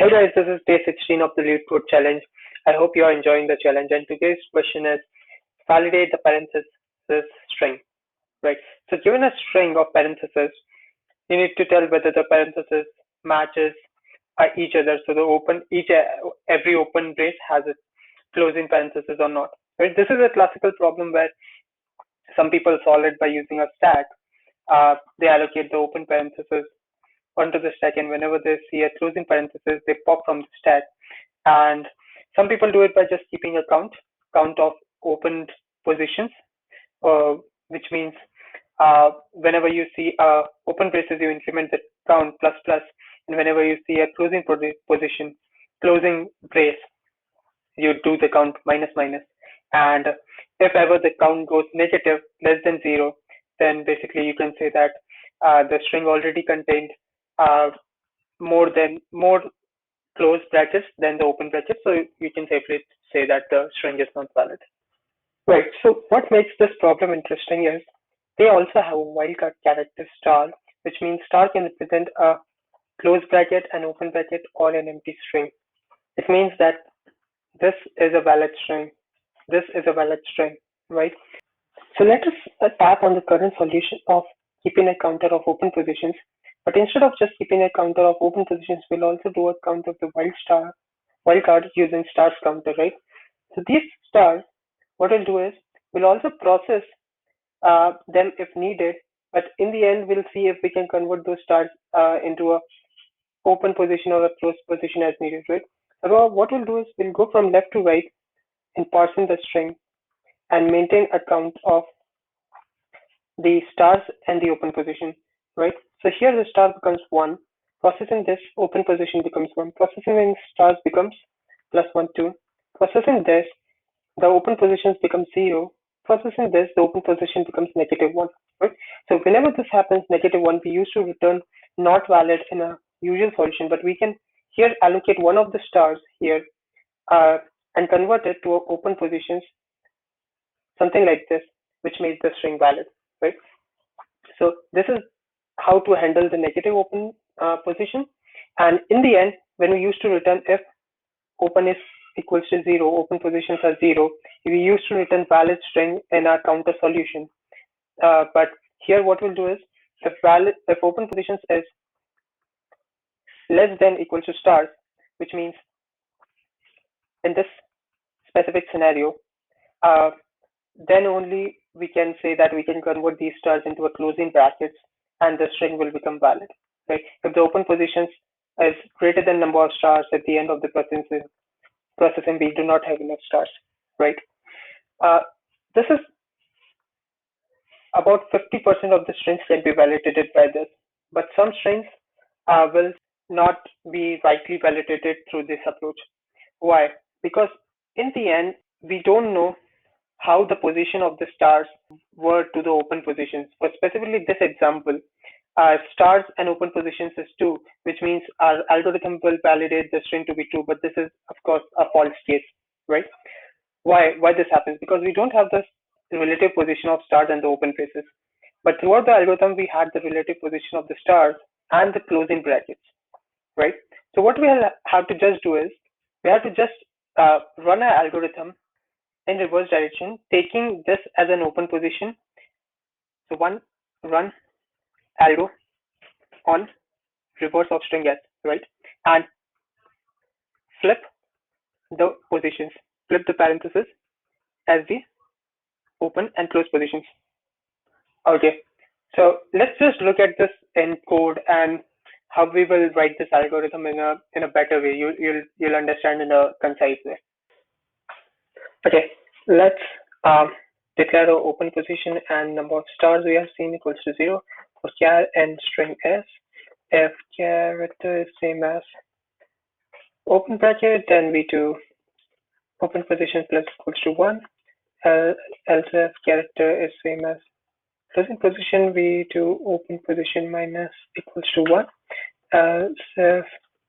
Hey guys, this is day 16 of the Leetcode challenge. I hope you are enjoying the challenge. And today's question is validate the parenthesis string. Right. So given a string of parentheses, you need to tell whether the parentheses matches each other. So the every open brace has a closing parenthesis or not. Right. This is a classical problem where some people solve it by using a stack. They allocate the open parentheses onto the stack, and whenever they see a closing parenthesis, they pop from the stack. And some people do it by just keeping a count of opened positions, which means whenever you see open braces, you increment the count plus plus, and whenever you see a closing brace, you do the count minus minus. And if ever the count goes negative, less than zero, then basically you can say that the string already contained uh, more closed brackets than the open brackets, so you can safely say that the string is not valid. Right. So what makes this problem interesting is they also have a wildcard character star, which means star can represent a closed bracket, an open bracket, or an empty string. It means that this is a valid string. This is a valid string, right? So let us tap on the current solution of keeping a counter of open positions. But instead of just keeping a counter of open positions, we'll also do a count of the wildcard using stars counter, right? So these stars, what we'll do is we'll also process them if needed, but in the end, we'll see if we can convert those stars into a open position or a closed position as needed, right? So what we'll do is we'll go from left to right in parsing the string and maintain a count of the stars and the open position, right? So here the star becomes 1. Processing this, open position becomes 1. Processing stars becomes plus 1, 2. Processing this, the open positions become 0. Processing this, the open position becomes negative 1, right? So whenever this happens, negative 1, we used to return not valid in a usual solution, but we can here allocate one of the stars here uh, and convert it to open positions, something like this, which makes the string valid, right? So this is how to handle the negative open position. And in the end, when we used to return if open is equals to 0, open positions are 0, we used to return valid string in our counter solution. But here what we'll do is if open positions is less than equal to stars, which means in this specific scenario, uh, then only we can say that we can convert these stars into a closing brackets and the string will become valid, right? If the open positions is greater than number of stars at the end of the processing, we do not have enough stars, right? Uh, this is about 50% of the strings can be validated by this, but some strings will not be rightly validated through this approach. Why? Because in the end, we don't know how the position of the stars were to the open positions. For specifically this example, stars and open positions is 2, which means our algorithm will validate the string to be 2, but this is of course a false case, right? Why this happens? Because we don't have the relative position of stars and the open faces. But throughout the algorithm, we had the relative position of the stars and the closing brackets, right? So what we have to just do is we have to just run our algorithm in reverse direction, taking this as an open position. So one run algo on reverse of string s, right? And flip the positions, flip the parentheses as the open and close positions. Okay, so let's just look at this in code and how we will write this algorithm in a better way. You'll understand in a concise way. Okay, let's declare our open position and number of stars we have seen equals to 0 for char and string s. If character is same as open bracket, then we do open position plus equals to 1. Else if character is same as closing position, we do open position minus equals to 1. Else if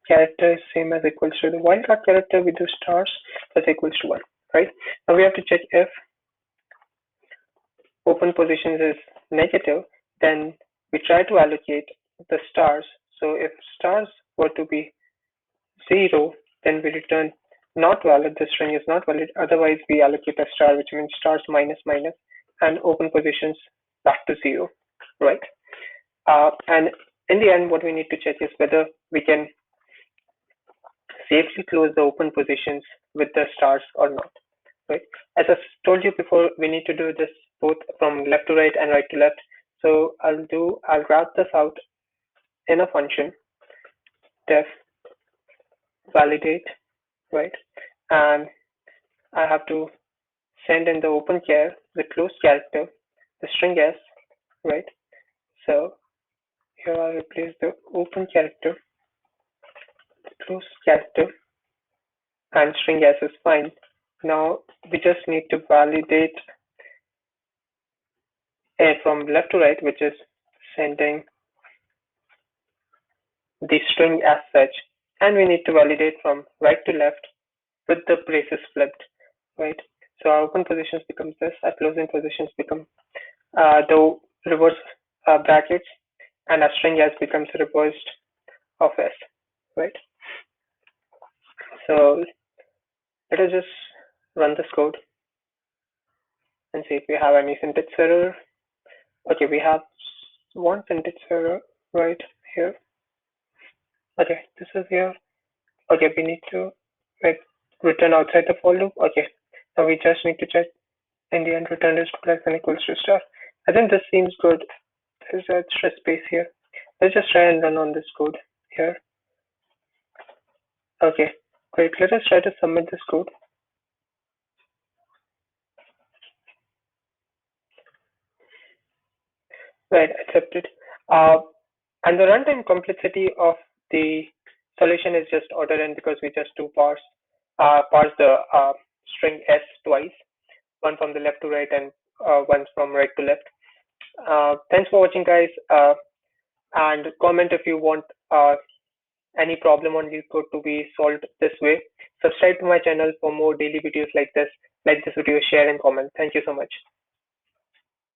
character is same as equals to the wildcard character, we do stars plus equals to 1, right? Now we have to check if open positions is negative, then we try to allocate the stars. So if stars were to be 0, then we return not valid, the string is not valid. Otherwise, we allocate a star, which means stars minus minus, and open positions back to 0, right? And in the end, what we need to check is whether we can safely close the open positions with the stars or not, right? As I told you before, we need to do this both from left to right and right to left. So I'll grab this out in a function, def validate, right? And I have to send in the open char, the closed character, the string s, right? So here I'll replace the open character, the closed character, and string s is fine. Now we just need to validate it from left to right, which is sending the string as such, and we need to validate from right to left with the braces flipped, right? So our open positions becomes this, our closing positions become the reverse brackets, and our string s becomes reversed of s, right? So let us just run this code and see if we have any syntax error. Okay, we have one syntax error right here. Okay, this is here. Okay, we need to like return outside the for loop. Okay, now we just need to check in the end return is less than equals to star. I think this seems good. There's a stress space here. Let's just try and run on this code here. Okay, great. Let us try to submit this code. Right, accepted. And the runtime complexity of the solution is just order n because we just do parse the string s twice, one from the left to right and one from right to left. Thanks for watching, guys. And comment if you want any problem on Leetcode to be solved this way. Subscribe to my channel for more daily videos like this. Like this video, share and comment. Thank you so much.